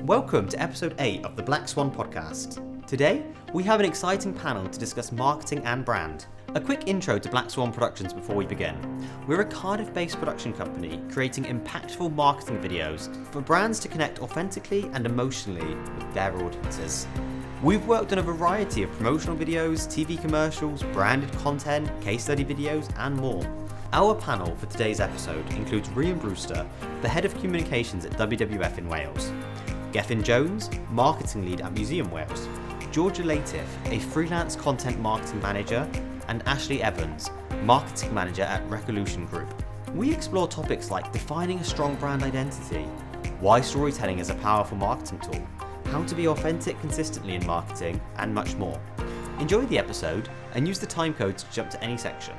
Welcome to episode 8 of the Black Swan Podcast. Today, we have an exciting panel to discuss marketing and brand. A quick intro to Black Swan Productions before we begin. We're a Cardiff-based production company creating impactful marketing videos for brands to connect authentically and emotionally with their audiences. We've worked on a variety of promotional videos, TV commercials, branded content, case study videos, and more. Our panel for today's episode includes Rhian Brewster, the Head of Communications at WWF in Wales, Gethin Jones, Marketing Lead at Museum Wales, Georgia Latief, a freelance content marketing manager, and Ashley Evans, Marketing Manager at Recolution Group. We explore topics like defining a strong brand identity, why storytelling is a powerful marketing tool, how to be authentic consistently in marketing, and much more. Enjoy the episode and use the timecodes to jump to any section.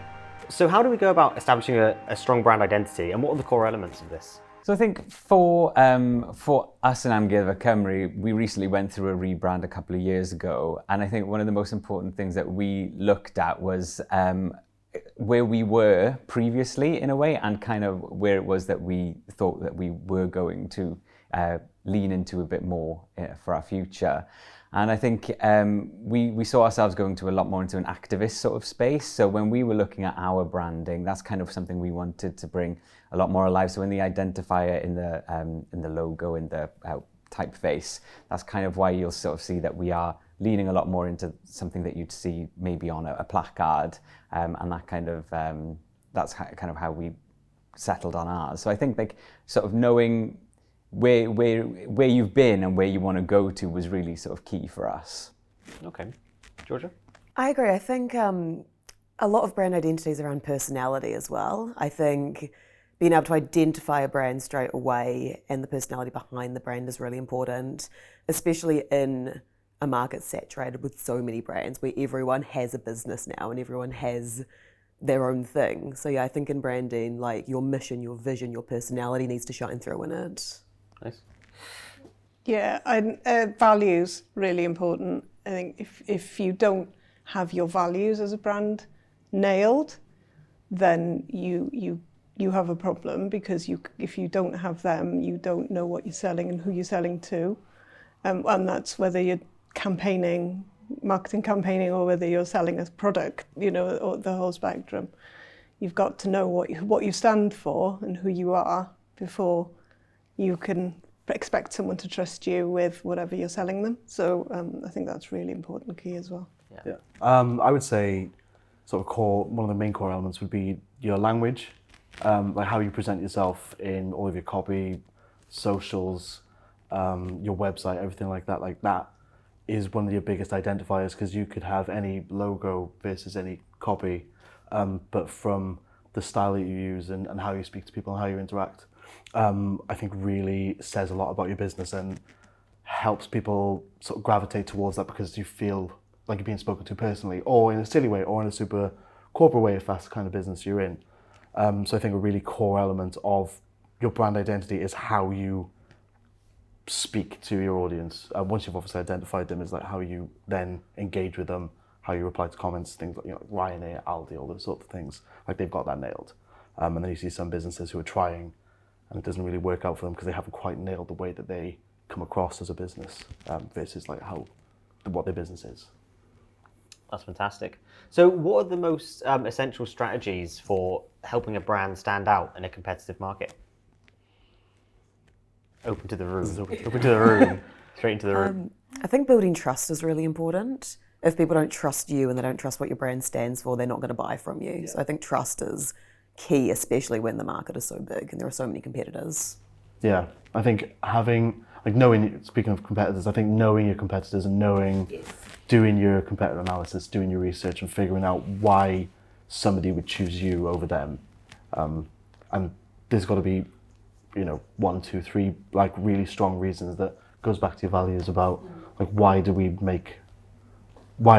So how do we go about establishing a strong brand identity, and what are the core elements of this? So I think for us in Amgueddfa Cymru, we recently went through a rebrand a couple of years ago, and I think one of the most important things that we looked at was where we were previously in a way, and kind of where it was that we thought that we were going to lean into a bit more for our future. And I think we saw ourselves going to a lot more into an activist sort of space. So when we were looking at our branding, that's kind of something we wanted to bring a lot more alive. So in the identifier, in the logo, in the typeface, that's kind of why you'll sort of see that we are leaning a lot more into something that you'd see maybe on a placard, and that kind of that's kind of how we settled on ours. So I think like sort of knowing where you've been and where you want to go to was really sort of key for us. Okay. Georgia? I agree. I think a lot of brand identity is around personality as well. I think being able to identify a brand straight away and the personality behind the brand is really important, especially in a market saturated with so many brands where everyone has a business now and everyone has their own thing. So yeah, I think in branding, like your mission, your vision, your personality needs to shine through in it. Nice. Yeah, and values really important. I think if you don't have your values as a brand nailed, then you have a problem, because if you don't have them, you don't know what you're selling and who you're selling to, and that's whether you're marketing campaigning, or whether you're selling a product, or the whole spectrum. You've got to know what you stand for and who you are before you can expect someone to trust you with whatever you're selling them. So I think that's really important key as well. Yeah. I would say sort of one of the main core elements would be your language, like how you present yourself in all of your copy, socials, your website, everything like that. Like that is one of your biggest identifiers, because you could have any logo versus any copy, but from the style that you use and how you speak to people and how you interact, I think really says a lot about your business and helps people sort of gravitate towards that, because you feel like you're being spoken to personally, or in a silly way, or in a super corporate way if that's the kind of business you're in. So I think a really core element of your brand identity is how you speak to your audience. Once you've obviously identified them, is like how you then engage with them, how you reply to comments, things like Rhian, Aldi, all those sorts of things. Like they've got that nailed. And then you see some businesses who are trying, and it doesn't really work out for them because they haven't quite nailed the way that they come across as a business, versus like what their business is. That's fantastic. So what are the most essential strategies for helping a brand stand out in a competitive market? Open to the room. Open to the room. Straight into the room. I think building trust is really important. If people don't trust you and they don't trust what your brand stands for, they're not going to buy from you. Yeah. So I think trust is key, especially when the market is so big and there are so many competitors. Yeah, I think speaking of competitors, I think knowing your competitors and doing your competitor analysis, doing your research and figuring out why somebody would choose you over them. And there's got to be, 1, 2, 3, like really strong reasons that goes back to your values about like why are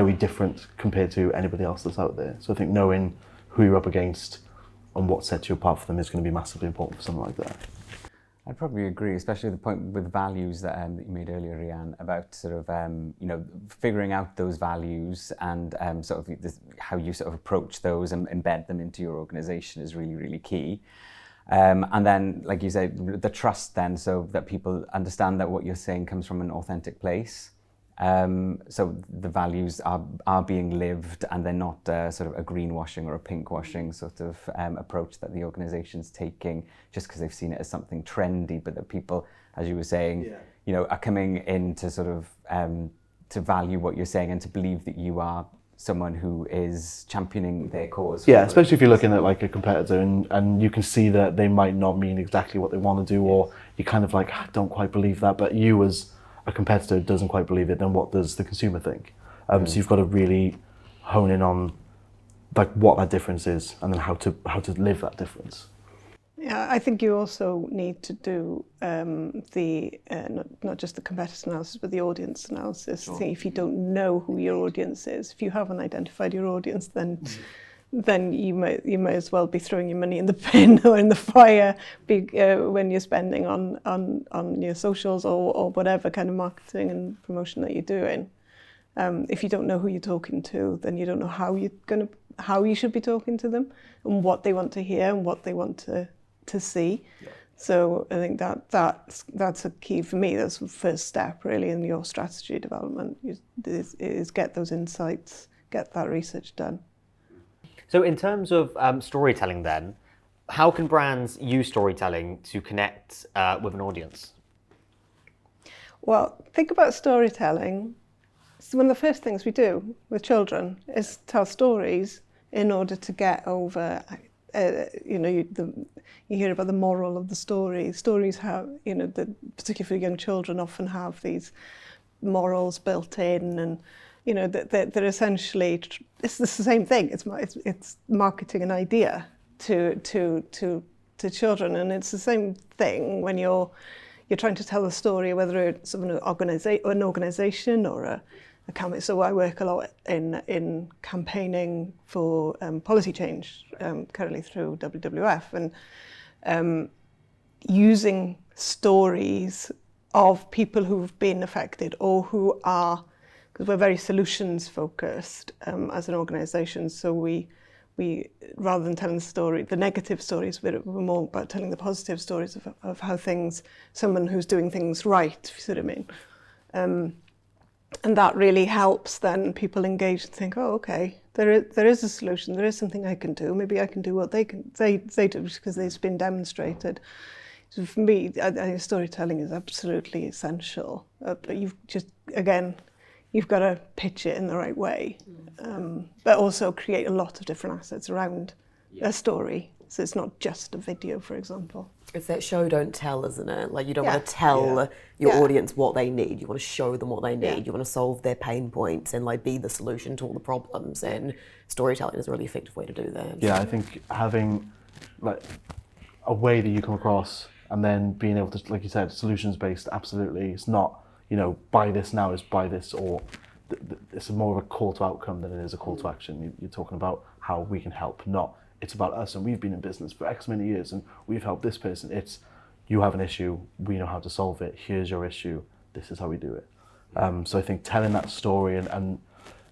we different compared to anybody else that's out there. So I think knowing who you're up against and what sets you apart from them is going to be massively important for something like that. I'd probably agree, especially the point with values that you made earlier, Rhian, about sort of figuring out those values and how you sort of approach those and embed them into your organisation is really, really key. And then, like you said, the trust then, so that people understand that what you're saying comes from an authentic place. So the values are being lived, and they're not sort of a greenwashing or a pinkwashing sort of approach that the organisation's taking just because they've seen it as something trendy, but that people, as you were saying, you know, are coming in to sort of to value what you're saying and to believe that you are someone who is championing their cause. Yeah, especially if you're looking at like a competitor and you can see that they might not mean exactly what they want to do, or you kind of like, I don't quite believe that, but you as a competitor doesn't quite believe it, then what does the consumer think? So you've got to really hone in on like what that difference is, and then how to live that difference. Yeah, I think you also need to do not just the competitor analysis, but the audience analysis. Sure. I think if you don't know who your audience is, if you haven't identified your audience, then you may as well be throwing your money in the bin or in the fire when you're spending on your socials or whatever kind of marketing and promotion that you're doing. If you don't know who you're talking to, then you don't know how you should be talking to them and what they want to hear and what they want to see. Yeah. So I think that's a key for me. That's the first step really in your strategy development is get those insights, get that research done. So in terms of storytelling then, how can brands use storytelling to connect with an audience? Well, think about storytelling. So one of the first things we do with children is tell stories in order to get over, you hear about the moral of the story. Stories have, particularly for young children, often have these morals built in, and they're essentially, it's the same thing. It's marketing an idea to children, and it's the same thing when you're trying to tell a story, whether it's of an organisation or a campaign. So I work a lot in campaigning for policy change currently through WWF, and using stories of people who've been affected or who are, because we're very solutions focused as an organisation. So we rather than telling the negative stories, we're more about telling the positive stories of how someone who's doing things right, if you see what I mean. And that really helps then people engage and think, oh, okay, there is a solution, there is something I can do. Maybe I can do what they do because it's been demonstrated. So for me, I think storytelling is absolutely essential. But you've got to pitch it in the right way, but also create a lot of different assets around a story. So it's not just a video, for example. It's that show, don't tell, isn't it? Like you don't want to tell your audience what they need. You want to show them what they need. Yeah. You want to solve their pain points and like be the solution to all the problems. And storytelling is a really effective way to do that. Yeah, I think having like a way that you come across and then being able to, like you said, solutions based. Absolutely, it's not buy this now, is buy this, or it's more of a call to outcome than it is a call to action. You're talking about how we can help, not it's about us and we've been in business for X many years and we've helped this person. It's you have an issue, we know how to solve it, here's your issue, this is how we do it. So I think telling that story and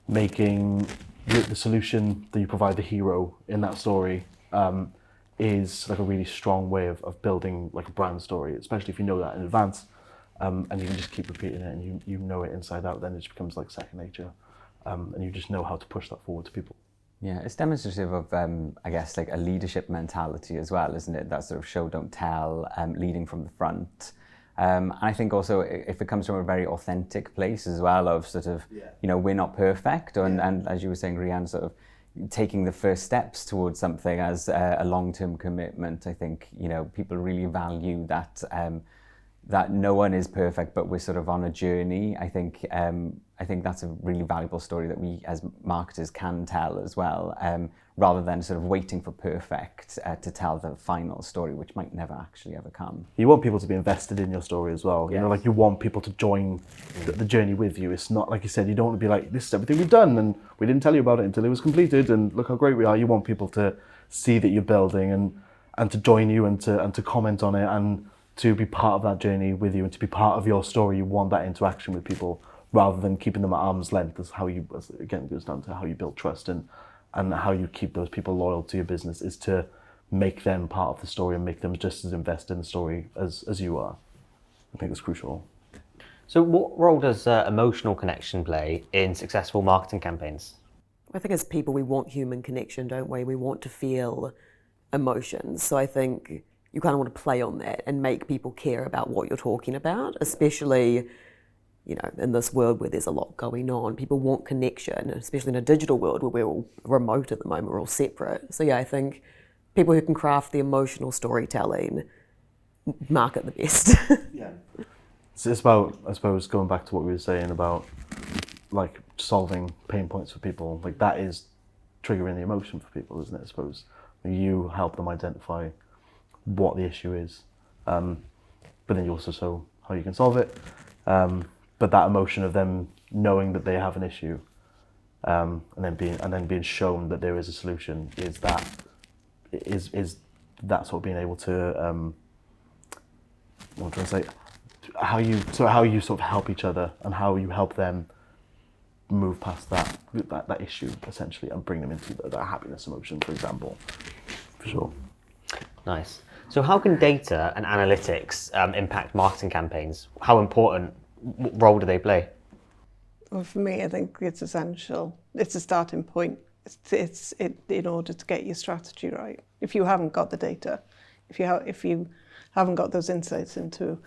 making the solution that you provide the hero in that story is like a really strong way of building like a brand story, especially if you know that in advance. And you can just keep repeating it and you know it inside out, then it just becomes like second nature. And you just know how to push that forward to people. Yeah, it's demonstrative of, I guess, like a leadership mentality as well, isn't it? That sort of show, don't tell, leading from the front. And I think also if it comes from a very authentic place as well of sort of, we're not perfect. And as you were saying, Rhian, sort of taking the first steps towards something as a long-term commitment. I think, people really value that, that no one is perfect, but we're sort of on a journey. I think that's a really valuable story that we as marketers can tell as well, rather than sort of waiting for perfect to tell the final story, which might never actually ever come. You want people to be invested in your story as well. Yes. Like you want people to join the journey with you. It's not, like you said, you don't want to be like, this is everything we've done and we didn't tell you about it until it was completed and look how great we are. You want people to see that you're building and to join you and to comment on it and to be part of that journey with you and to be part of your story. You want that interaction with people rather than keeping them at arm's length. That's how you, again, it goes down to how you build trust and how you keep those people loyal to your business, is to make them part of the story and make them just as invested in the story as you are. I think it's crucial. So what role does emotional connection play in successful marketing campaigns? I think as people, we want human connection, don't we? We want to feel emotions. So I think you kind of want to play on that and make people care about what you're talking about, especially, you know, in this world where there's a lot going on. People want connection, especially in a digital world where we're all remote at the moment, we're all separate. So yeah, I think people who can craft the emotional storytelling market the best. Yeah. So it's about, I suppose, going back to what we were saying about like solving pain points for people. Like that is triggering the emotion for people, isn't it? I suppose you help them identify what the issue is, but then you also show how you can solve it. But that emotion of them knowing that they have an issue, and then being shown that there is a solution is that sort of being able to what I'm trying to say, how you sort of help each other and how you help them move past that issue essentially and bring them into that happiness emotion, for example. For sure. Nice. So how can data and analytics impact marketing campaigns? How important role do they play? Well, for me, I think it's essential. It's a starting point. It's in order to get your strategy right. If you haven't got the data, if you haven't got those insights into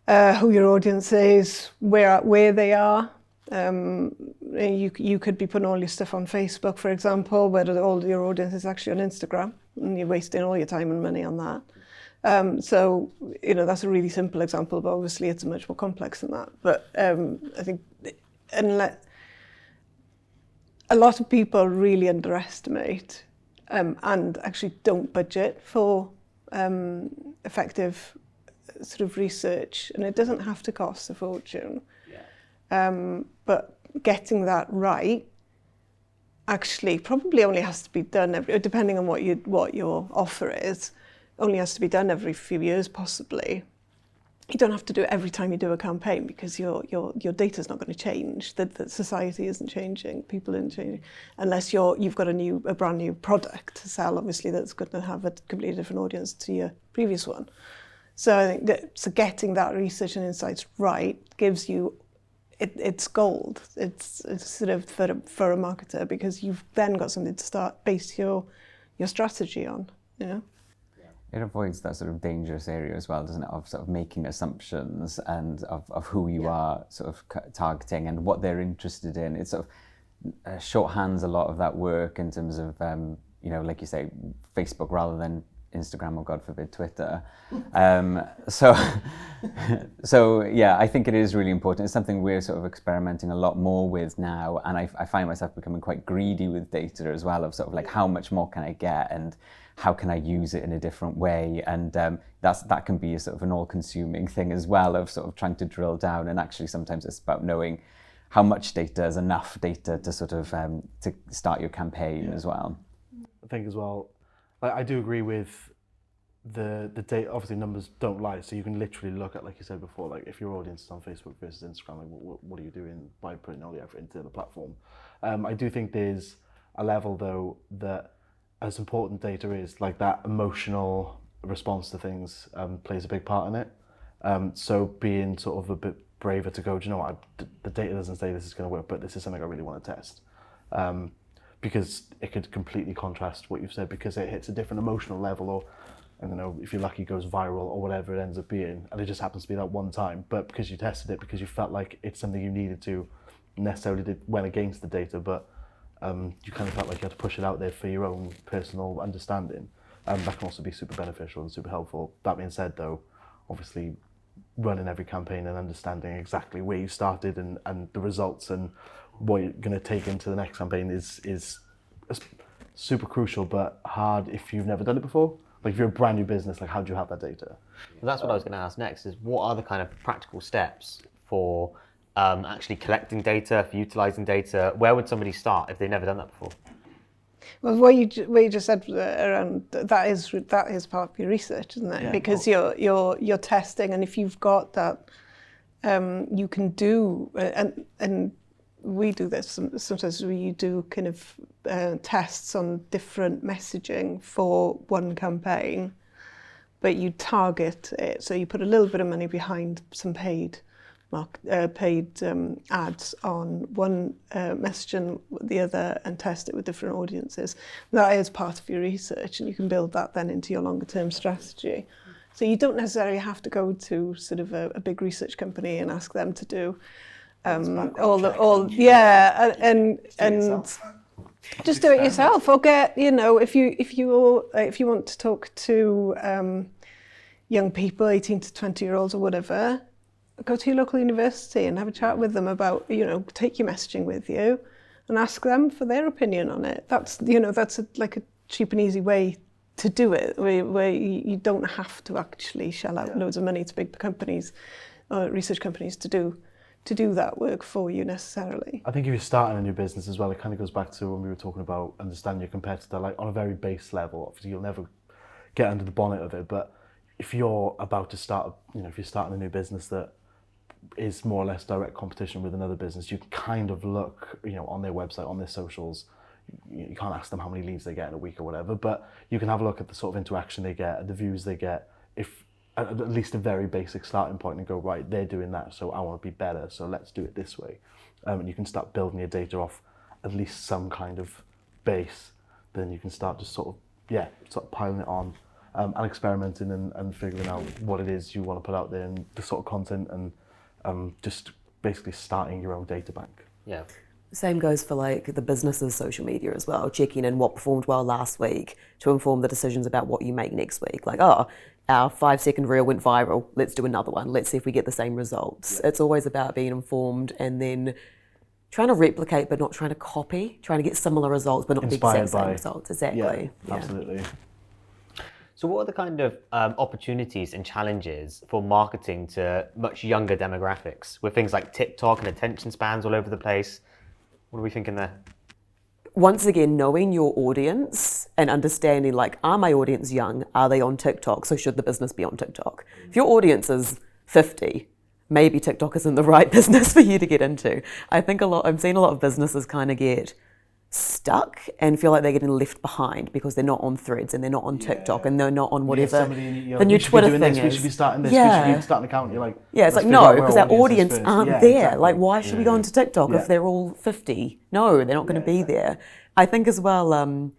who your audience is, where they are, you could be putting all your stuff on Facebook, for example, where all your audience is actually on Instagram, and you're wasting all your time and money on that. So, you know, that's a really simple example, but obviously it's much more complex than that. But I think a lot of people really underestimate and actually don't budget for effective sort of research, and it doesn't have to cost a fortune. Yeah. But getting that right actually probably only has to be done depending on what your offer is, only has to be done every few years possibly. You don't have to do it every time you do a campaign because your data's not going to change. The society isn't changing, people aren't changing, unless you've got a brand new product to sell, obviously that's going to have a completely different audience to your previous one. So I think getting that research and insights right gives you, it's gold. It's sort of for a marketer, because you've then got something to base your strategy on, you know. It avoids that sort of dangerous area as well, doesn't it, of sort of making assumptions and of who you are sort of targeting and what they're interested in. It sort of shorthands a lot of that work in terms of, you know, like you say, Facebook rather than Instagram or, God forbid, Twitter. So yeah, I think it is really important. It's something we're sort of experimenting a lot more with now, and I find myself becoming quite greedy with data as well, of sort of like how much more can I get and how can I use it in a different way, and that can be a sort of an all-consuming thing as well, of sort of trying to drill down, and actually sometimes it's about knowing how much data is enough data to sort of to start your campaign as well. I think as well, I do agree with the data. Obviously numbers don't lie, so you can literally look at, like you said before, like if your audience is on Facebook versus Instagram, like what are you doing by putting all the effort into the platform? I do think there's a level though that, as important data is, like that emotional response to things plays a big part in it. So being sort of a bit braver to go, do you know what, the data doesn't say this is going to work, but this is something I really want to test. Because it could completely contrast what you've said, because it hits a different emotional level, or I don't know, if you're lucky, goes viral or whatever it ends up being, and it just happens to be that one time. But because you tested it, because you felt like it's something you needed to, necessarily went against the data, but you kind of felt like you had to push it out there for your own personal understanding. That can also be super beneficial and super helpful. That being said though, obviously running every campaign and understanding exactly where you started and the results and what you're going to take into the next campaign is super crucial, but hard if you've never done it before. Like if you're a brand new business, like how do you have that data? Well, that's what I was going to ask next, is what are the kind of practical steps for actually collecting data, for utilising data? Where would somebody start if they've never done that before? Well, what you just said around that is part of your research, isn't it? Yeah, because you're testing, and if you've got that, you can do and we do this sometimes. We do kind of tests on different messaging for one campaign, but you target it. So you put a little bit of money behind some paid ads on one message and the other, and test it with different audiences. That is part of your research, and you can build that then into your longer term strategy. So you don't necessarily have to go to sort of a big research company and ask them to do and just do it yourself, or get, if you want to talk to young people, 18 to 20-year-olds or whatever, go to your local university and have a chat with them about, take your messaging with you and ask them for their opinion on it. That's like a cheap and easy way to do it, where you don't have to actually shell out loads of money to big companies or research companies to do that work for you necessarily. I think if you're starting a new business as well, it kind of goes back to when we were talking about understanding your competitor, like on a very base level. Obviously, you'll never get under the bonnet of it, but if you're about to start, if you're starting a new business that is more or less direct competition with another business, you can kind of look, on their website, on their socials. You can't ask them how many leads they get in a week or whatever, but you can have a look at the sort of interaction they get, the views they get, if at least a very basic starting point, and go, right, they're doing that, so I want to be better, so let's do it this way. And you can start building your data off at least some kind of base. Then you can start just sort of piling it on and experimenting and figuring out what it is you want to put out there and the sort of content, and just basically starting your own data bank. Yeah. Same goes for like the business's social media as well, checking in what performed well last week to inform the decisions about what you make next week. Like, our 5-second reel went viral, let's do another one, let's see if we get the same results. It's always about being informed and then trying to replicate but not trying to copy, trying to get similar results but not Inspired the exact same by results. Exactly. Yeah, absolutely. So what are the kind of opportunities and challenges for marketing to much younger demographics with things like TikTok and attention spans all over the place? What are we thinking there? Once again, knowing your audience and understanding, like, are my audience young? Are they on TikTok? So should the business be on TikTok? If your audience is 50, maybe TikTok isn't the right business for you to get into. I'm seeing a lot of businesses kind of get stuck and feel like they're getting left behind because they're not on Threads and they're not on TikTok and they're not on whatever the new Twitter thing is. We should be starting this. We should be starting an account. You're like, it's like, no, because our audience aren't there. Exactly. Like, why should we go onto TikTok if they're all 50? No, they're not going to be there. I think as well,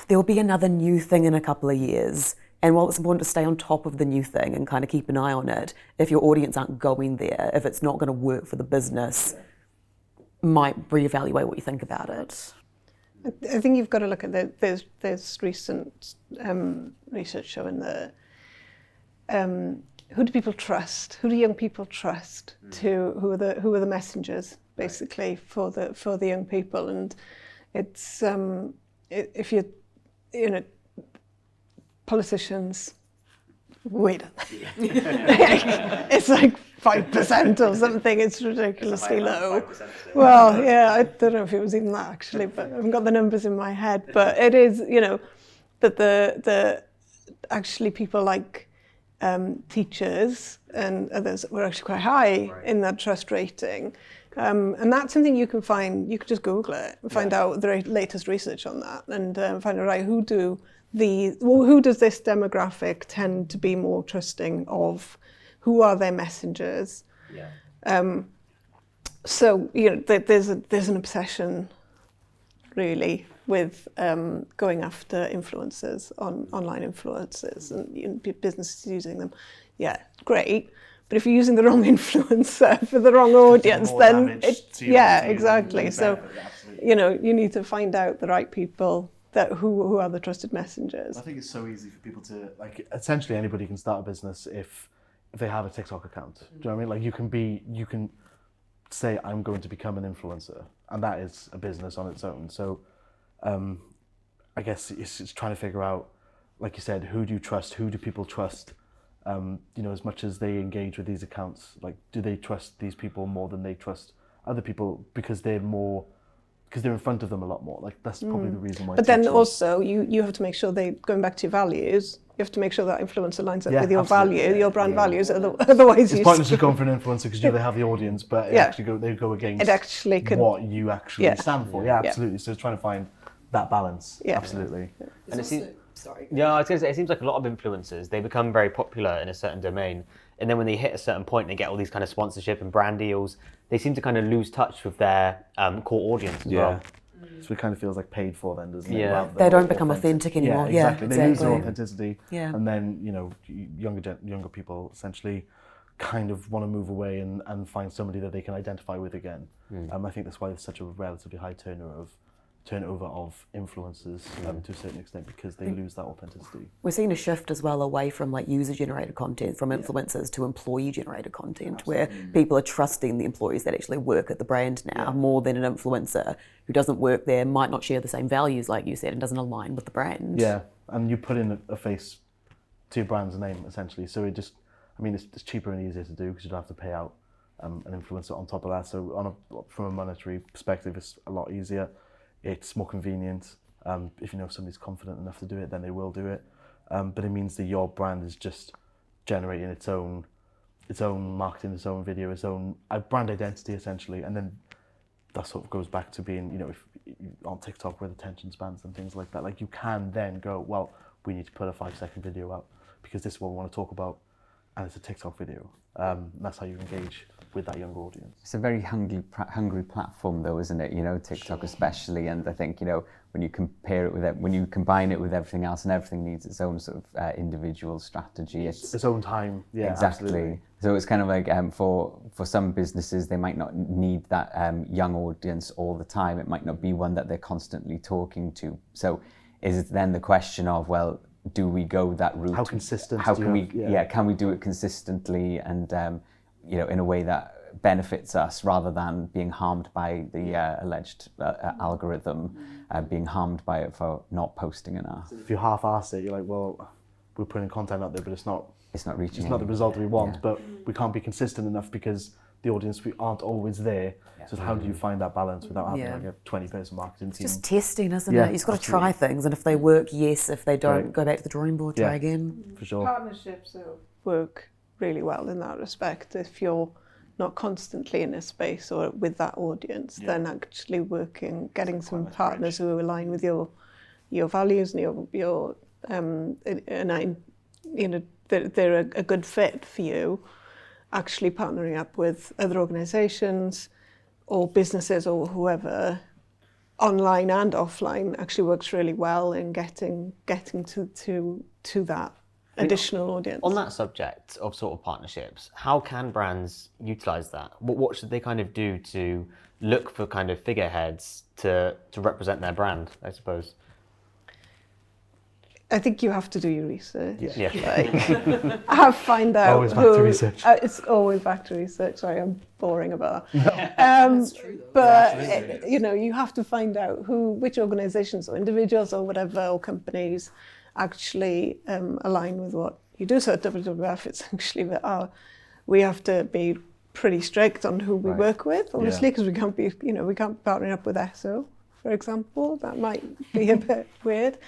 there'll be another new thing in a couple of years. And while it's important to stay on top of the new thing and kind of keep an eye on it, if your audience aren't going there, if it's not going to work for the business, might reevaluate what you think about it. I think you've got to look at there's recent research showing that who do people trust? Who do young people trust? Who are the messengers basically for the young people? And it's if you're politicians, wait, it's like 5% or something. It's ridiculously low. Well, yeah, I don't know if it was even that actually, but I haven't got the numbers in my head. But it is, that the actually people like teachers and others were actually quite high in that trust rating. And that's something you can find. You could just Google it and find out the latest research on that, and find out, right, who does this demographic tend to be more trusting of? Who are their messengers? So there's an obsession really with going after influencers, online influencers, and businesses using them. Yeah, great. But if you're using the wrong influencer for the wrong audience, then exactly. So you need to find out the right people who are the trusted messengers. I think it's so easy for people to, like, essentially anybody can start a business if they have a TikTok account. Do you know what I mean? Like, you can say, I'm going to become an influencer, and that is a business on its own. So I guess it's trying to figure out, like you said, who do you trust? Who do people trust? As much as they engage with these accounts, like, do they trust these people more than they trust other people because they're in front of them a lot more? Like, that's probably the reason why. But then also you have to make sure going back to your values, You have to make sure that influencer lines up Yeah, with your absolutely. value, your brand values. Otherwise, It's pointless just going for an influencer because they have the audience, but they go against it actually could, what you actually stand for. Yeah, Yeah. absolutely. So it's trying to find that balance. Yeah. Absolutely. And it seems, Sorry. yeah, I was going to say, it seems like a lot of influencers, they become very popular in a certain domain, and then when they hit a certain point, they get all these kind of sponsorship and brand deals. They seem to kind of lose touch with their core audience as well. So it kind of feels like paid for then, doesn't it? Yeah. Rather than They don't become authentic anymore. Yeah, Yeah, exactly. They lose their exactly. authenticity. Yeah. And then, younger people essentially kind of want to move away and find somebody that they can identify with again. I think that's why there's such a relatively high turnover of influencers to a certain extent, because they lose that authenticity. We're seeing a shift as well away from like user-generated content from influencers to employee-generated content, where people are trusting the employees that actually work at the brand now more than an influencer who doesn't work there, might not share the same values like you said, and doesn't align with the brand. Yeah, and you put in a face to your brand's name essentially. So it's cheaper and easier to do because you don't have to pay out an influencer on top of that. So from a monetary perspective, it's a lot easier. It's more convenient. If you know somebody's confident enough to do it, then they will do it. But it means that your brand is just generating its own marketing, its own video, its own brand identity essentially. And then that sort of goes back to being, if on TikTok with attention spans and things like that, like you can then go, well, we need to put a 5-second video out because this is what we want to talk about, and it's a TikTok video. And that's how you engage with that younger audience. It's a very hungry platform, though, isn't it? TikTok especially, and I think when you compare it with when you combine it with everything else, and everything needs its own sort of individual strategy. It's its own time. Yeah, exactly. Absolutely. So it's kind of like for some businesses, they might not need that young audience all the time. It might not be one that they're constantly talking to. So is it then the question of, well, do we go that route? How consistent? How can we? Can we do it consistently and in a way that benefits us rather than being harmed by the alleged algorithm, being harmed by it for not posting enough? If you half-arse it, you're like, well, we're putting content out there, but it's not reaching. It's not the result we want, but we can't be consistent enough because the audience aren't always there. So how do you find that balance without having like a 20-person marketing team? Just testing, isn't Yeah, it? You've got to absolutely. try things, and if they work, yes. If they don't, go back to the drawing board, try again. For sure. Partnerships work really well in that respect. If you're not constantly in a space or with that audience, then actually getting some partners who align with your values and your they're a good fit for you. Actually partnering up with other organisations or businesses or whoever, online and offline, actually works really well in getting to that additional audience. On that subject of sort of partnerships, how can brands utilise that? What should they kind of do to look for kind of figureheads to represent their brand, I suppose? I think you have to do your research. Yeah. Find out Always back to research. It's always back to research. Sorry, I'm boring about that. That's true, though. But you have to find out which organisations or individuals or whatever or companies actually align with what you do. So at WWF, it's actually that we have to be pretty strict on who we work with, obviously, because we can't partner up with ESO, for example. That might be a bit weird.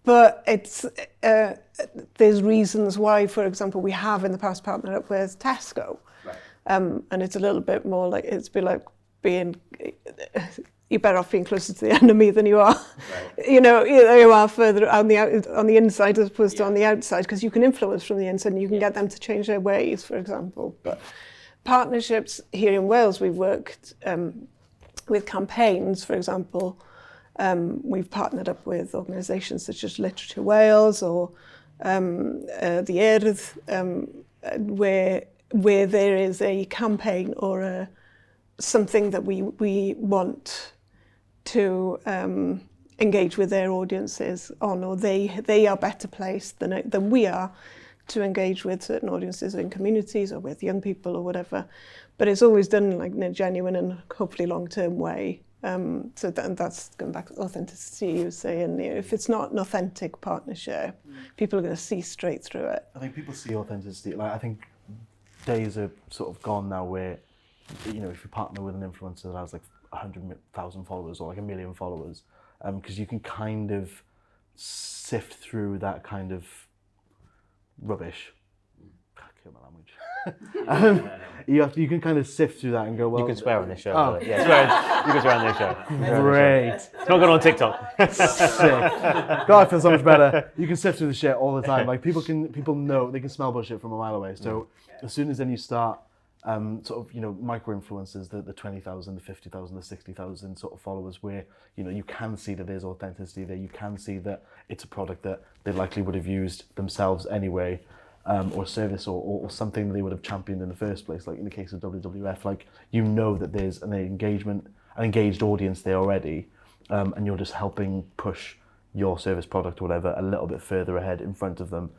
But it's there's reasons why, for example, we have in the past partnered up with Tesco. Right. And it's a little bit more like, you're better off being closer to the enemy than you are, you are further on the inside as opposed to on the outside, because you can influence from the inside and you can get them to change their ways, for example. But partnerships here in Wales, we've worked with campaigns, for example. We've partnered up with organisations such as Literature Wales or the Urdd, where there is a campaign or something that we want to engage with their audiences on, or they are better placed than we are to engage with certain audiences in communities or with young people or whatever. But it's always done like in a genuine and hopefully long-term way. So that's going back to authenticity, you say, and if it's not an authentic partnership, people are going to see straight through it. I think people see authenticity. Like I think days are sort of gone now where, if you partner with an influencer that has like 100,000 followers or like 1 million followers, because you can kind of sift through that kind of rubbish. Kill my language. You can kind of sift through that and go, well... You can swear on this show. Oh. Yeah, you can swear on this show. Great. It's not good on TikTok. Sick. God, I feel so much better. You can sift through the shit all the time. Like people know, they can smell bullshit from a mile away. So as soon as then you start sort of, micro influencers, the 20,000, the 50,000, the 60,000 sort of followers where, you can see that there's authenticity there. You can see that it's a product that they likely would have used themselves anyway. Or service or something that they would have championed in the first place, like in the case of WWF, like that there's an engaged audience there already, and you're just helping push your service product or whatever a little bit further ahead in front of them,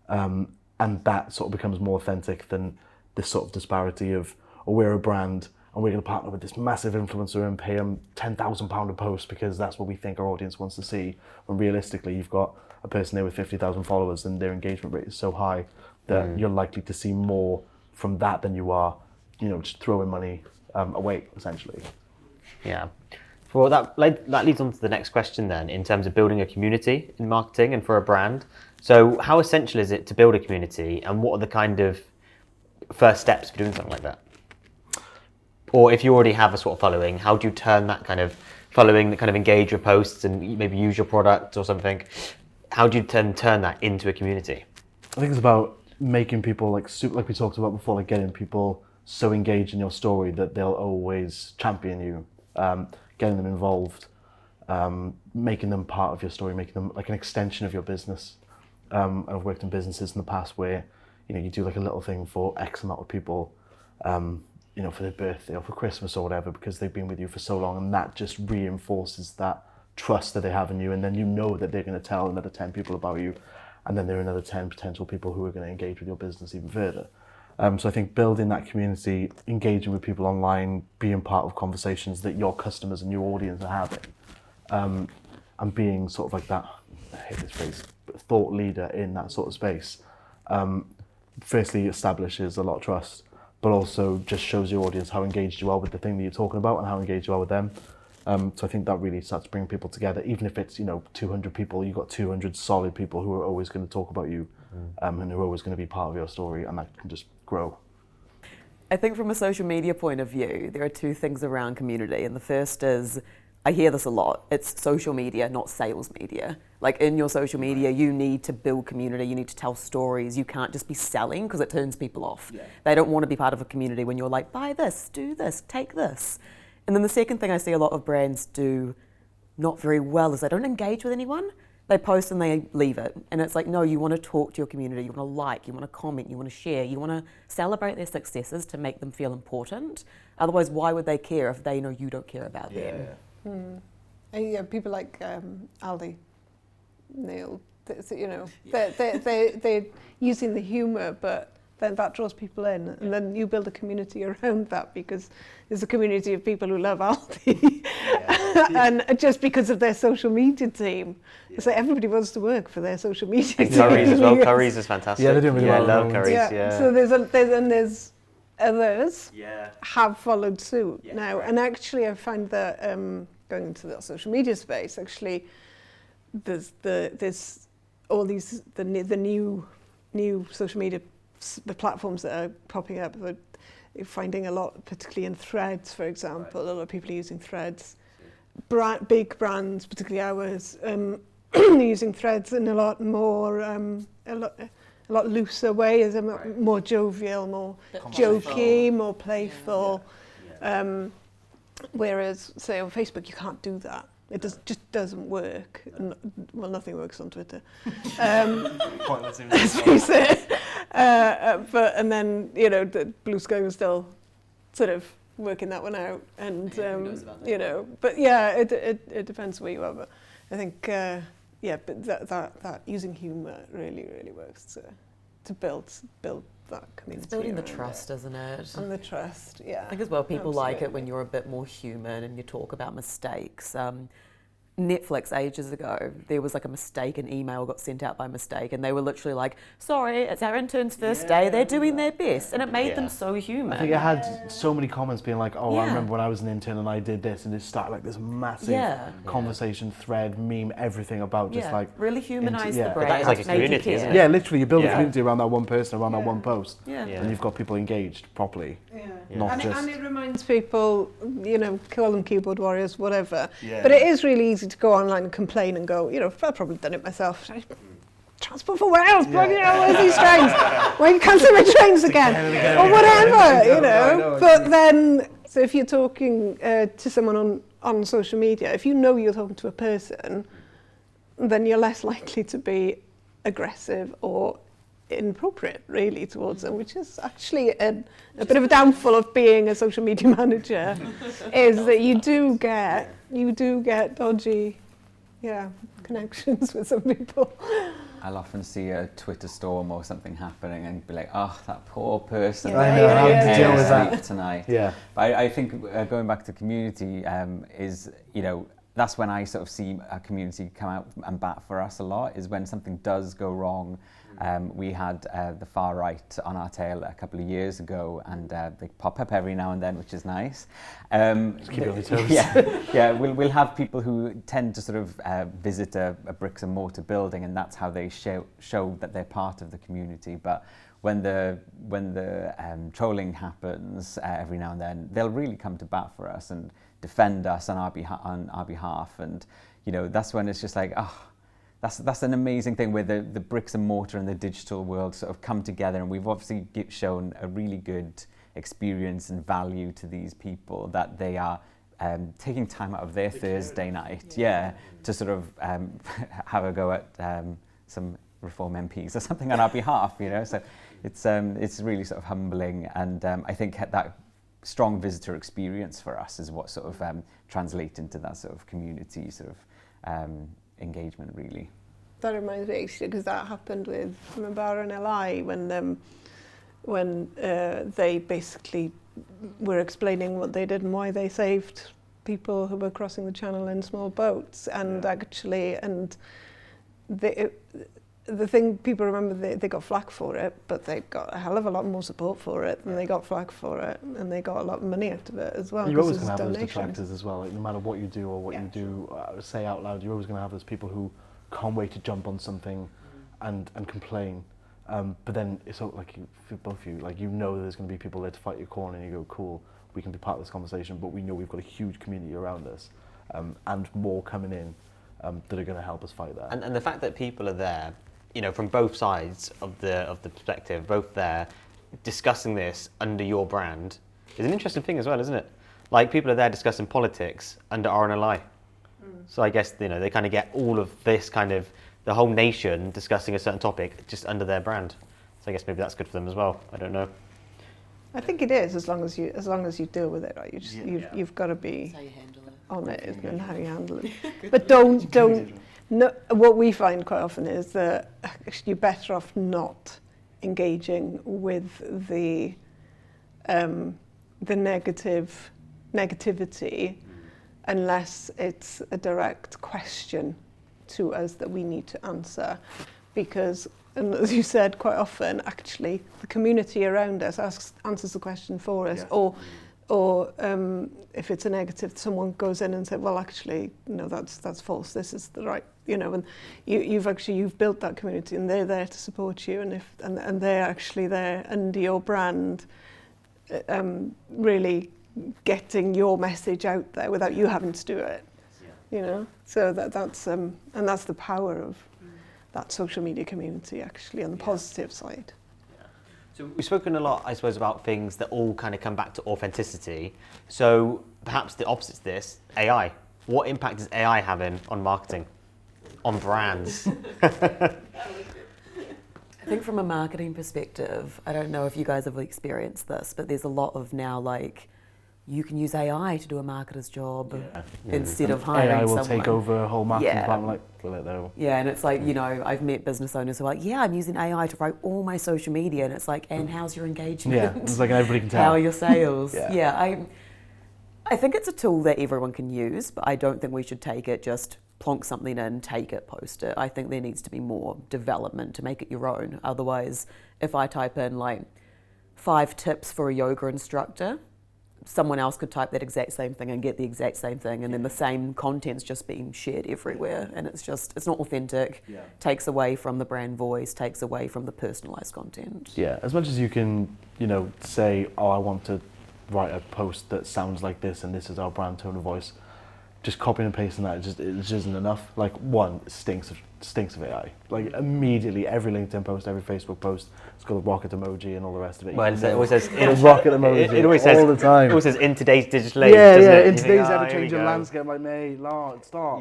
and that sort of becomes more authentic than this sort of disparity of, we're a brand and we're going to partner with this massive influencer and pay them £10,000 a post because that's what we think our audience wants to see, when realistically you've got a person there with 50,000 followers and their engagement rate is so high that you're likely to see more from that than you are, just throwing money away, essentially. Yeah. Well, that leads on to the next question then, in terms of building a community in marketing and for a brand. So how essential is it to build a community, and what are the kind of first steps for doing something like that? Or if you already have a sort of following, how do you turn that kind of following, that kind of engage your posts and maybe use your product or something? How do you turn that into a community? I think it's about making people like we talked about before, like getting people so engaged in your story that they'll always champion you, getting them involved, making them part of your story, making them like an extension of your business. I've worked in businesses in the past where, you do like a little thing for X amount of people, for their birthday or for Christmas or whatever, because they've been with you for so long, and that just reinforces that trust that they have in you, and then that they're going to tell another 10 people about you, and then there are another 10 potential people who are going to engage with your business even further. So I think building that community, engaging with people online, being part of conversations that your customers and your audience are having, and being sort of like that, I hate this phrase, thought leader in that sort of space, firstly establishes a lot of trust, but also just shows your audience how engaged you are with the thing that you're talking about and how engaged you are with them. So I think that really starts bringing people together. Even if it's 200 people, you've got 200 solid people who are always going to talk about you, and who are always going to be part of your story, and that can just grow. I think from a social media point of view, there are two things around community, and the first is, I hear this a lot, it's social media, not sales media. Like in your social media, you need to build community, you need to tell stories, you can't just be selling because it turns people off. Yeah. They don't want to be part of a community when you're like, buy this, do this, take this. And then the second thing I see a lot of brands do not very well is they don't engage with anyone. They post and they leave it. And it's like, no, you want to talk to your community, you want to like, you want to comment, you want to share, you want to celebrate their successes to make them feel important. Otherwise, why would they care if they know you don't care about them? Yeah, people like Aldi, Neil, they're using the humour, but then that draws people in, and then you build a community around that because there's a community of people who love Aldi, and just because of their social media team, so everybody wants to work for their social media team. Currys as well. Currys is fantastic. Yeah, they're doing really well. I love Currys. Yeah. So there's others have followed suit now, and actually I find that going into the social media space, actually, there's all these the new social media. The platforms that are popping up, we're finding a lot, particularly in Threads, for example. A lot of people are using Threads. Big brands, particularly ours, using Threads in a lot more, a lot looser way, as more jovial, more jokey, more playful. Whereas, say on Facebook, you can't do that. It just doesn't work. Well, nothing works on Twitter. Let's face it. And then the Blue Sky was still sort of working that one out, and but yeah, it depends where you are. But I think but that using humour really works to build that community. It's building the trust, isn't it? And the trust, yeah. I think as well, people like it when you're a bit more human and you talk about mistakes. Netflix ages ago, there was like a mistake, an email got sent out by mistake, and they were literally like, sorry, it's our intern's first day, they're doing their best, and it made them so human. I think it had so many comments being like, oh, I remember when I was an intern and I did this, and it started like this massive conversation thread, meme, everything about just like... really humanise the brand. That is like a community, isn't it? Yeah, literally, you build a community around that one person, around that one post, Yeah. and you've got people engaged properly. Not just... And it reminds people, you know, call them keyboard warriors, whatever. But it is really easy to go online and complain and go, you know, I've probably done it myself. Transport for Wales, bloody hell, where's these trains? Why you cancel my trains again? Or whatever, you know. But then, so if you're talking to someone on social media, if you know you're talking to a person, then you're less likely to be aggressive or inappropriate really towards them, which is actually a bit of a downfall of being a social media manager, is that you do get dodgy connections with some people. I'll often see a Twitter storm or something happening and be like, oh, that poor person. I know, how to deal with that tonight. Yeah. But I think going back to community is, you know, that's when I sort of see a community come out and bat for us a lot, is when something does go wrong. We had the far right on our tail a couple of years ago, and they pop up every now and then, which is nice. Just keep it on your toes. We'll have people who tend to sort of visit a bricks and mortar building, and that's how they show that they're part of the community. But when the trolling happens every now and then, they'll really come to bat for us and defend us on our behalf. And you know, that's when it's just like, oh. That's an amazing thing where the bricks and mortar and the digital world sort of come together, and we've obviously shown a really good experience and value to these people, that they are taking time out of their Thursday night, to sort of have a go at some Reform MPs or something on our behalf, you know. So it's really sort of humbling, and I think that strong visitor experience for us is what sort of translates into that sort of community sort of engagement, really. That reminds me, actually, because that happened with Mabara and LI when they basically were explaining what they did and why they saved people who were crossing the channel in small boats, and actually, and the thing people remember, they got flack for it, but they got a hell of a lot more support for it than they got flack for it, and they got a lot of money out of it as well. You're always going to have those detractors as well, like, no matter what you do or what you do, say out loud, you're always going to have those people who can't wait to jump on something and complain. But then it's all, like, for both of you, like, you know there's going to be people there to fight your corner, and you go, cool, we can be part of this conversation, but we know we've got a huge community around us, and more coming in that are going to help us fight that. And the fact that people are there, you know, from both sides of the perspective, both there, discussing this under your brand, is an interesting thing as well, isn't it? Like, people are there discussing politics under RNLI. So I guess, you know, they kind of get all of this kind of, the whole nation discussing a certain topic just under their brand. So I guess maybe that's good for them as well. I don't know. I think it is, as long as you deal with it, right? You've got to be on it and how you handle it. But don't. No, what we find quite often is that you're better off not engaging with the negativity unless it's a direct question to us that we need to answer, because, and as you said, quite often actually the community around us answers the question for us, or if it's a negative, someone goes in and says, well, actually, no, that's false, this is the right, you know, and you've built that community, and they're there to support you, and they're actually there under your brand, really getting your message out there without you having to do it, you know. So that's and that's the power of that social media community, actually, on the positive side. So we've spoken a lot, I suppose, about things that all kind of come back to authenticity. So perhaps the opposite to this, AI. What impact is AI having on marketing, on brands? I think from a marketing perspective, I don't know if you guys have experienced this, but there's a lot of now, like, you can use AI to do a marketer's job instead of hiring AI will someone. take over a whole marketing department, like, we'll let that. Yeah, and it's like, you know, I've met business owners who are like, yeah, I'm using AI to write all my social media, and it's like, and how's your engagement? Yeah, it's like everybody can tell. How are your sales? I think it's a tool that everyone can use, but I don't think we should take it just plonk something in, take it, post it. I think there needs to be more development to make it your own. Otherwise, if I type in like 5 tips for a yoga instructor, someone else could type that exact same thing and get the exact same thing, and then the same content's just being shared everywhere, and it's not authentic. Takes away from the brand voice, takes away from the personalized content. Yeah, as much as you can, say, oh, I want to write a post that sounds like this and this is our brand tone of voice, just copying and pasting that, it just isn't enough. Like, one, it stinks of AI. Like, immediately, every LinkedIn post, every Facebook post, it's got a rocket emoji and all the rest of it. Well, it always says a rocket emoji it always says, all the time. It always says in today's digital age. In today's ever-changing landscape, like, mate, Lord, stop.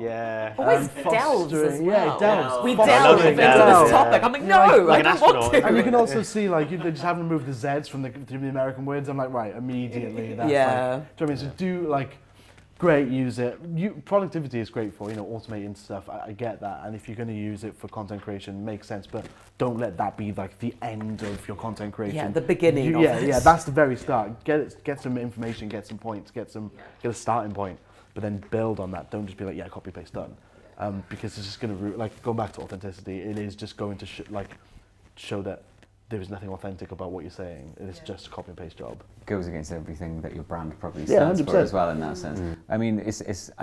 Always delves as well. Yeah, delves. We delve into this topic. I'm like, no, like I don't want to. And you can also see, like, they just haven't removed the Zs from the American words. I'm like, right, immediately. That's like, do you know what I mean? So do, like, great, use it. Productivity is great for, automating stuff. I get that. And if you're going to use it for content creation, makes sense. But don't let that be like the end of your content creation. Yeah, the beginning of it. Yeah, that's the very start. Get some information, get some points, get a starting point. But then build on that. Don't just be like, yeah, copy, paste, done. Because it's just going to, like, going back to authenticity, it is just going to show that there is nothing authentic about what you're saying. It's just a copy and paste job. Goes against everything that your brand probably stands for as well in that sense. I mean,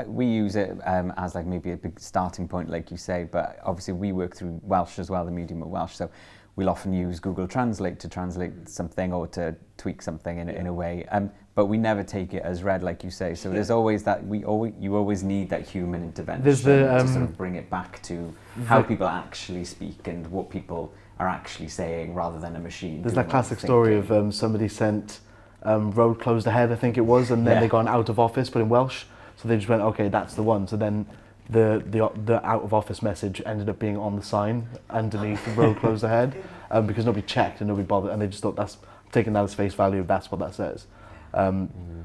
we use it as like maybe a big starting point, like you say, but obviously we work through Welsh as well, the medium of Welsh, so we'll often use Google Translate to translate something or to tweak something in a way, but we never take it as read, like you say. So there's always that, you always need that human intervention to sort of bring it back to how people actually speak and what people are actually saying rather than a machine. There's that classic story of somebody sent road closed ahead, I think it was, and then they got an out of office, but in Welsh, so they just went, okay, that's the one. So then the out of office message ended up being on the sign underneath the road closed ahead, because nobody checked and nobody bothered, and they just thought taking that as face value, that's what that says,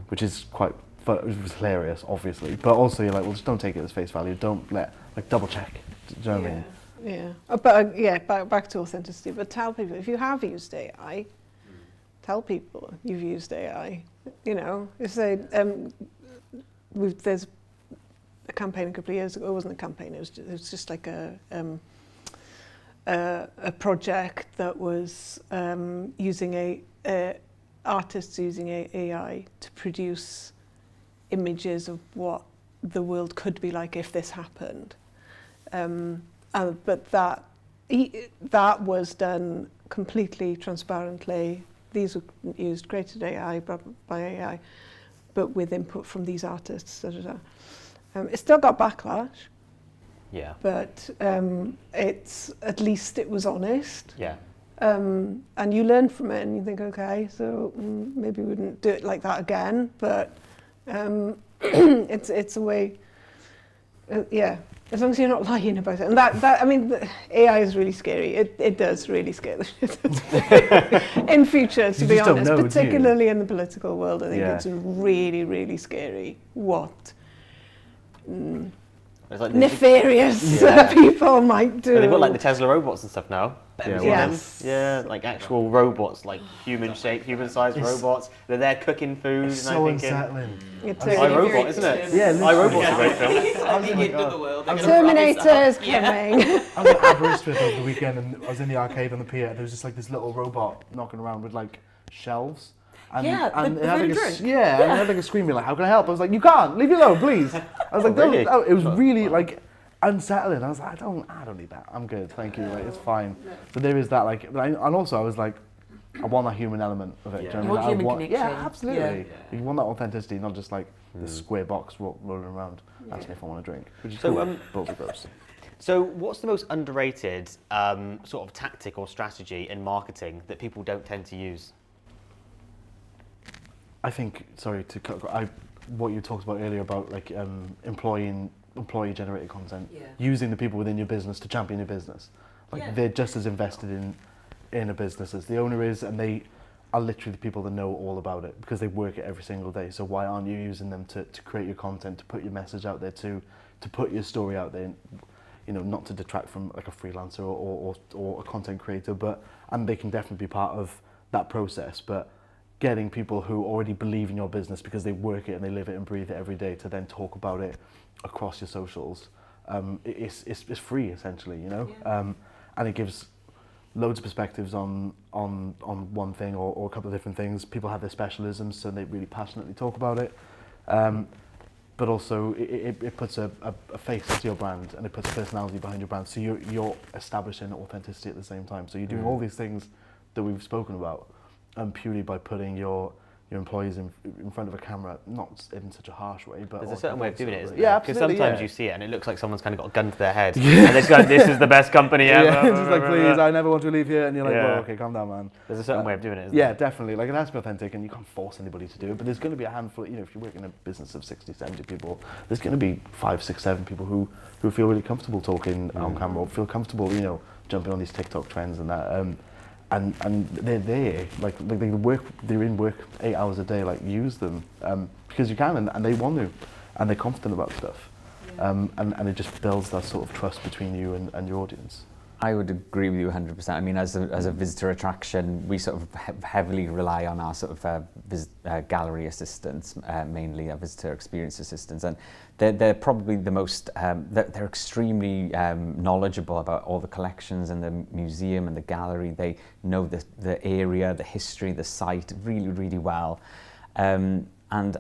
which is it was hilarious, obviously, but also you're like, well, just don't take it as face value. Don't double check. Do you know what I mean? Yeah, but back to authenticity. But tell people, if you have used AI, tell people you've used AI. If they, there's a campaign a couple of years ago. It wasn't a campaign. It was just like a project that was using artists using AI to produce images of what the world could be like if this happened. But that was done completely transparently. These were used, created AI by AI, but with input from these artists. It still got backlash. Yeah. But it's at least it was honest. Yeah. And you learn from it, and you think, okay, so maybe we wouldn't do it like that again. But it's a way. As long as you're not lying about it. And that I mean, AI is really scary. It does really scare the shit out of me in future, to be honest. Particularly in the political world, I think it's really, really scary what nefarious people might do. They've got like the Tesla robots and stuff now. Yes. Like actual robots, like human-sized robots. They're there cooking food. It's and so I'm thinking, unsettling. iRobot, isn't it? Yeah, iRobot's a great film. Terminator's coming. I was at Aberystwyth over the weekend, and I was in the arcade on the pier. There was just like this little robot knocking around with like shelves. And it had like a screen being like, how can I help? I was like, you can't, leave me alone, please. I was like, really? It was really like unsettling. I was like, I don't need that. I'm good, thank you. Like, it's fine. So there is that, like, and also I was like, I want that human element of it. You want human connection. Yeah, absolutely. You want that authenticity, not just like the square box rolling around. Asking if I want a drink. Which is cool. Gross. So what's the most underrated sort of tactic or strategy in marketing that people don't tend to use? I think, what you talked about earlier about like employee-generated content, using the people within your business to champion your business. Like they're just as invested in a business as the owner is, and they are literally the people that know all about it because they work it every single day. So why aren't you using them to create your content, to put your message out there, to put your story out there? Not to detract from like a freelancer or a content creator, and they can definitely be part of that process. But getting people who already believe in your business because they work it and they live it and breathe it every day to then talk about it across your socials it's free essentially, you know, and it gives loads of perspectives on one thing or a couple of different things. People have their specialisms, so they really passionately talk about it. But also it puts a face to your brand, and it puts personality behind your brand. So you're establishing authenticity at the same time. So you're doing all these things that we've spoken about, purely by putting your employees in front of a camera, not in such a harsh way, but there's a certain way of doing it, isn't there? there? Because sometimes you see it and it looks like someone's kind of got a gun to their head, and they've got, this is the best company ever. Yeah, it's just like, please, I never want to leave here, and you're like, well, okay, calm down, man. There's a certain way of doing it, isn't there? Yeah, definitely. Like, it has to be authentic, and you can't force anybody to do it, but there's going to be a handful, you know, if you work in a business of 60, 70 people, there's going to be 5, 6, 7 people who feel really comfortable talking on camera, or feel comfortable, you know, jumping on these TikTok trends and that. And they're there, like they're in work 8 hours a day, like use them, because you can, and they want to, and they're confident about stuff, and it just builds that sort of trust between you and your audience. I would agree with you 100%. I mean, as a visitor attraction, we sort of heavily rely on our sort of gallery assistants, mainly our visitor experience assistants, and they're probably the most, they're extremely knowledgeable about all the collections and the museum and the gallery. They know the area, the history, the site really, really well. And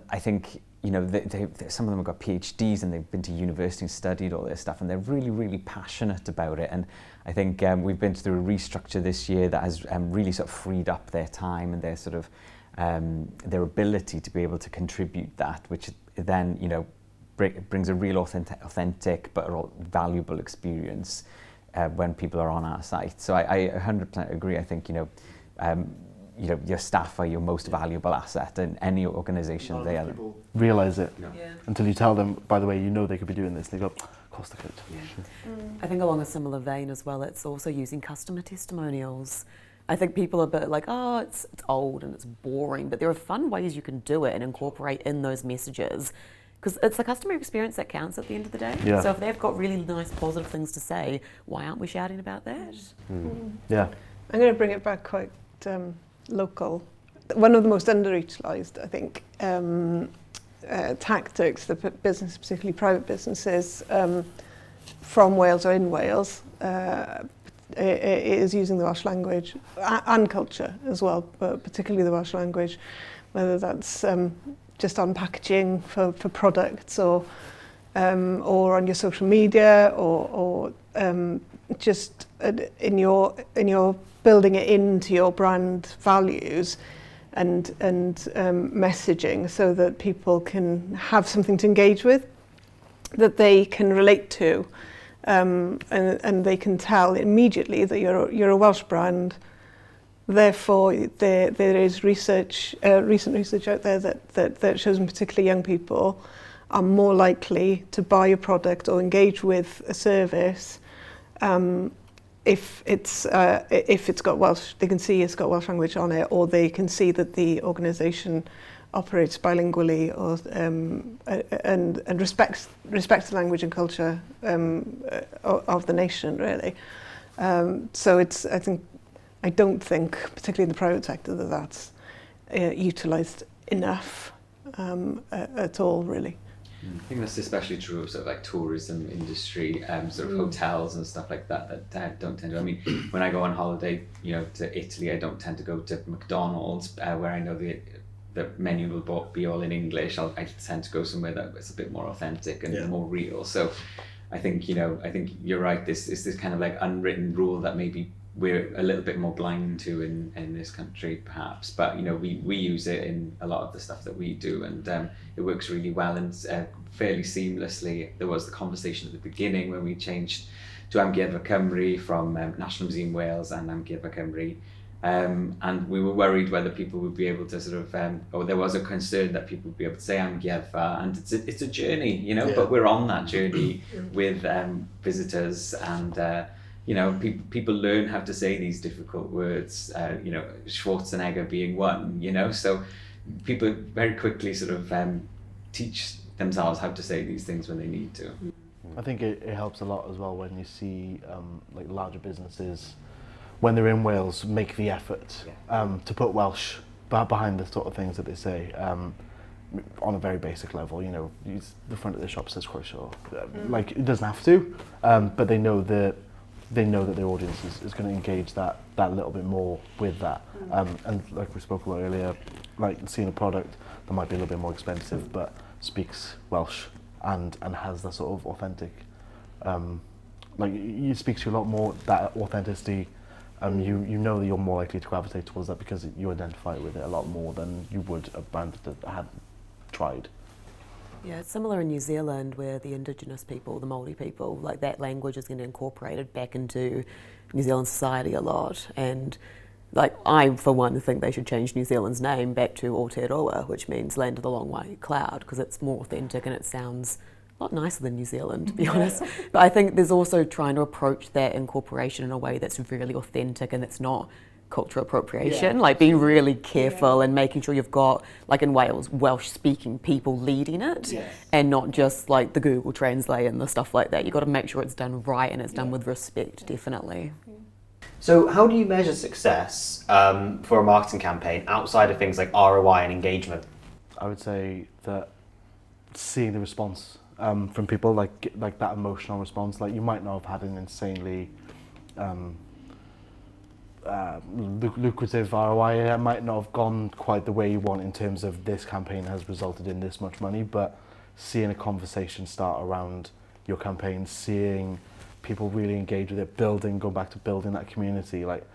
I think, you know, some of them have got PhDs and they've been to university and studied all this stuff, and they're really, really passionate about it. And I think we've been through a restructure this year that has really sort of freed up their time and their sort of their ability to be able to contribute that, which then, you know, brings a real authentic but a valuable experience when people are on our site. So I 100% agree. I think, you know, your staff are your most valuable asset in any organisation. They are. People realise it until you tell them, by the way, you know they could be doing this. They go, of course they could. I think along a similar vein as well, it's also using customer testimonials. I think people are a bit like, oh, it's old and it's boring, but there are fun ways you can do it and incorporate in those messages, because it's the customer experience that counts at the end of the day. Yeah. So if they've got really nice positive things to say, why aren't we shouting about that? Yeah. I'm going to bring it back quite local. One of the most underutilised, I think, tactics that business, particularly private businesses from Wales or in Wales, is using the Welsh language and culture as well, but particularly the Welsh language, whether that's just on packaging for products or on your social media or just in your building it into your brand values and messaging, so that people can have something to engage with, that they can relate to, and they can tell immediately that you're a Welsh brand. Therefore, there is research, recent research out there that shows, in particularly young people, are more likely to buy a product or engage with a service if it's got Welsh. They can see it's got Welsh language on it, or they can see that the organisation operates bilingually, or and respects the language and culture of the nation, really. So I don't think, particularly in the private sector, that that's utilised enough at all, really. I think that's especially true of sort of like tourism industry, sort of hotels and stuff like that don't tend to. I mean, when I go on holiday, you know, to Italy, I don't tend to go to McDonald's where I know the menu will be all in English. I tend to go somewhere that's a bit more authentic and more real. So I think, you know, you're right. This is this kind of like unwritten rule that maybe we're a little bit more blind to in this country, perhaps, but you know, we use it in a lot of the stuff that we do, and it works really well and fairly seamlessly. There was the conversation at the beginning when we changed to Amgueddfa Cymru from National Museum Wales and Amgueddfa Cymru, and we were worried whether people would be able to sort of, or there was a concern that people would be able to say Amgueddfa, and it's a journey, you know, but we're on that journey with visitors, and you know, people learn how to say these difficult words, you know, Schwarzenegger being one, you know, so people very quickly sort of teach themselves how to say these things when they need to. I think it helps a lot as well when you see like larger businesses, when they're in Wales, make the effort to put Welsh behind the sort of things that they say. on a very basic level, you know, the front of the shop says Crochet. Like, it doesn't have to, but they know that their audience is going to engage that little bit more with that. And like we spoke about earlier, like seeing a product that might be a little bit more expensive, but speaks Welsh and has that sort of authentic, like it speaks to you a lot more, that authenticity. You know that you're more likely to gravitate towards that because you identify with it a lot more than you would a brand that had tried. Yeah, it's similar in New Zealand where the Indigenous people, the Māori people, like that language is getting incorporated back into New Zealand society a lot. And like I, for one, think they should change New Zealand's name back to Aotearoa, which means Land of the Long White Cloud, because it's more authentic and it sounds a lot nicer than New Zealand, to be honest. But I think there's also trying to approach that incorporation in a way that's really authentic and that's not cultural appropriation, like being really careful and making sure you've got, like in Wales, Welsh-speaking people leading it, and not just like the Google Translate and the stuff like that. You've got to make sure it's done right and it's done with respect, definitely. So how do you measure success for a marketing campaign outside of things like ROI and engagement? I would say that seeing the response from people, like that emotional response, like you might not have had an insanely lucrative ROI. It might not have gone quite the way you want in terms of this campaign has resulted in this much money, but seeing a conversation start around your campaign, seeing people really engage with it, going back to building that community, like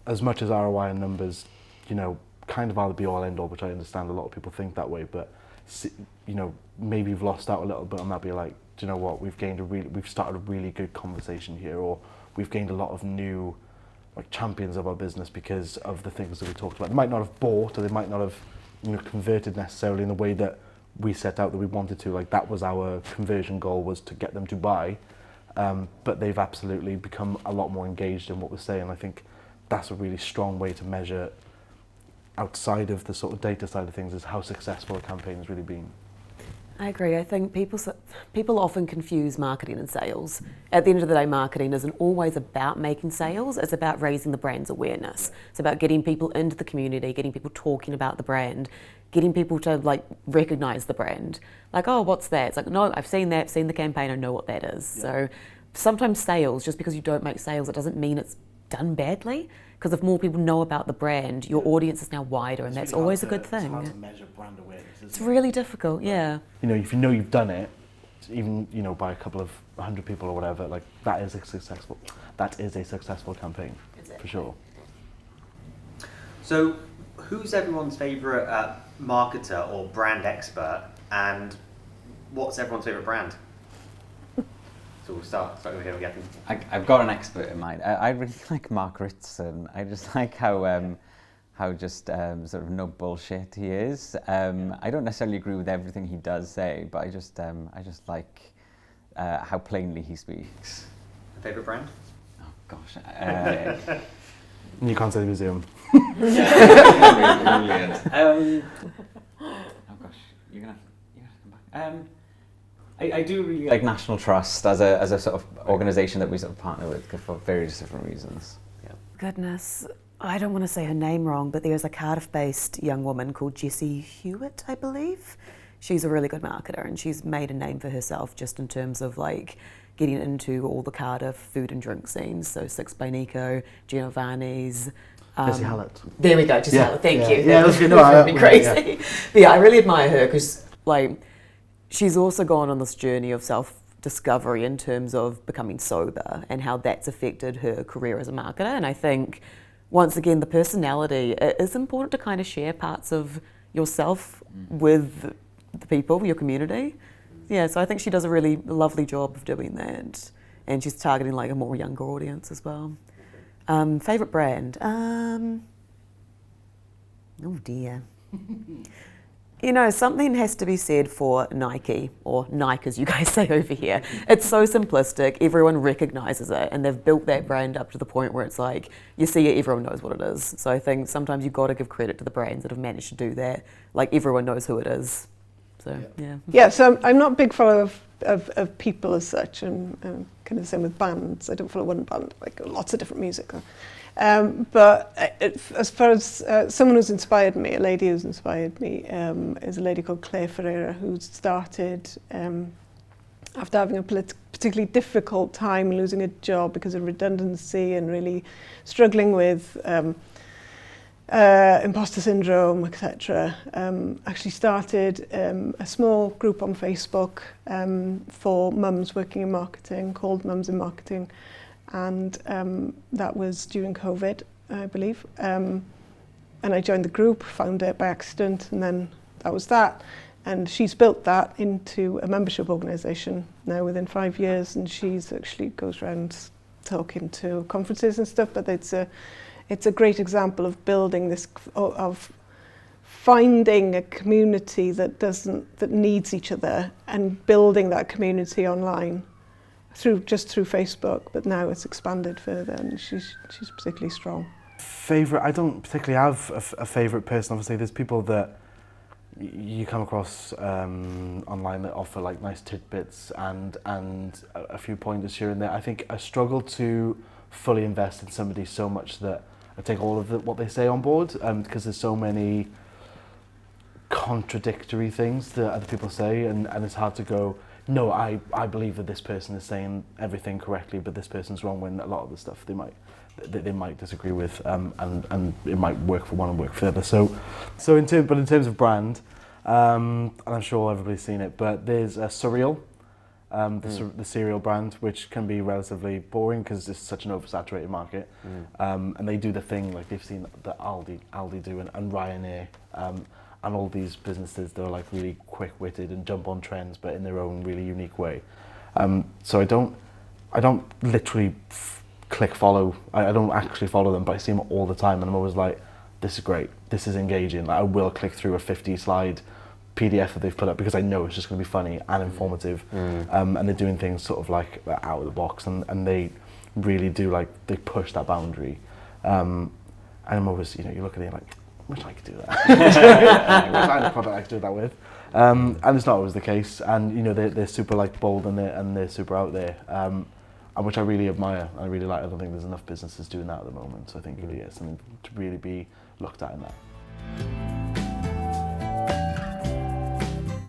as much as ROI and numbers, you know, kind of are the be all end all, which I understand a lot of people think that way, but you know, maybe you've lost out a little bit on that, be like, do you know what, we've started a really good conversation here, or we've gained a lot of new like champions of our business because of the things that we talked about. They might not have bought, or they might not have, you know, converted necessarily in the way that we set out that we wanted to. Like that was our conversion goal, was to get them to buy, but they've absolutely become a lot more engaged in what we're saying. I think that's a really strong way to measure outside of the sort of data side of things, is how successful a campaign has really been. I agree. I think people often confuse marketing and sales. At the end of the day, marketing isn't always about making sales. It's about raising the brand's awareness. It's about getting people into the community, getting people talking about the brand, getting people to like recognise the brand. Like, oh, what's that? It's like, no, I've seen that, seen the campaign, I know what that is. Yeah. So sometimes sales, just because you don't make sales, it doesn't mean it's done badly. Because if more people know about the brand, your audience is now wider, and that's really always a good thing. It's hard to measure brand awareness. It's really difficult, yeah. You know, if you know you've done it, even, you know, by a couple of 100 people or whatever, like that is a successful campaign, exactly. For sure. So, who's everyone's favourite marketer or brand expert, and what's everyone's favourite brand? So we'll start over here with Gethin. I've got an expert in mind. I really like Mark Ritson. I just like how just sort of no bullshit he is. I don't necessarily agree with everything he does say, but I just like how plainly he speaks. Favourite brand? Oh gosh. You can't say the museum. Brilliant. Oh gosh, you're gonna come back. I do really like National Trust as a sort of organisation that we sort of partner with for various different reasons. Yeah. Goodness, I don't want to say her name wrong, but there's a Cardiff-based young woman called Jessie Hewitt, I believe. She's a really good marketer, and she's made a name for herself just in terms of like getting into all the Cardiff food and drink scenes. So Six by Nico, Giovanni's. Jessie Hallett. There we go, Jessie Hallett. Thank you. Yeah, that's good. No, be crazy. Yeah. But yeah, I really admire her because like she's also gone on this journey of self-discovery in terms of becoming sober and how that's affected her career as a marketer. And I think, once again, the personality, it is important to kind of share parts of yourself with the people, your community. Yeah, so I think she does a really lovely job of doing that. And she's targeting like a more younger audience as well. Favourite brand? Oh dear. You know, something has to be said for Nike, or Nike as you guys say over here. It's so simplistic, everyone recognises it, and they've built that brand up to the point where it's like, you see it, everyone knows what it is. So I think sometimes you've got to give credit to the brands that have managed to do that. Like, everyone knows who it is. So, yeah. Yeah, so I'm not a big follower of people as such, and kind of the same with bands. I don't follow one band, like lots of different music. As far as someone who's inspired me, a lady who's inspired me, is a lady called Claire Ferreira, who started after having a particularly difficult time losing a job because of redundancy and really struggling with imposter syndrome, etc. Actually started a small group on Facebook for mums working in marketing called Mums in Marketing, and that was during COVID, I believe. And I joined the group, found it by accident, and then that was that. And she's built that into a membership organisation now within 5 years, and she's actually goes around talking to conferences and stuff. But it's a great example of building this, of finding a community that needs each other and building that community online through Facebook. But now it's expanded further, and she's particularly strong. Favourite? I don't particularly have a favourite person. Obviously, there's people that you come across online that offer like nice tidbits and a few pointers here and there. I think I struggle to fully invest in somebody so much that I take all of what they say on board, because there's so many contradictory things that other people say, and it's hard to go, no, I believe that this person is saying everything correctly, but this person's wrong, when a lot of the stuff they might disagree with, and it might work for one and work for the other. So in terms of brand, and I'm sure everybody's seen it, but there's a Surreal, the cereal brand, which can be relatively boring because it's such an oversaturated market, and they do the thing like they've seen that Aldi do, and Rhian, and all these businesses that are like really quick-witted and jump on trends, but in their own really unique way. So I don't literally click follow. I don't actually follow them, but I see them all the time, and I'm always like, this is great, this is engaging. Like, I will click through a 50-slide PDF that they've put up because I know it's just going to be funny and informative, and they're doing things sort of like out of the box, and they really do, like, they push that boundary, and I'm always, you look at it like, I wish I could do that. I wish I had a product I could do that with, and it's not always the case, and they're super like bold in it, and they're super out there, and which I really admire. I really like. I don't think there's enough businesses doing that at the moment, so I think it really is something to really be looked at in that.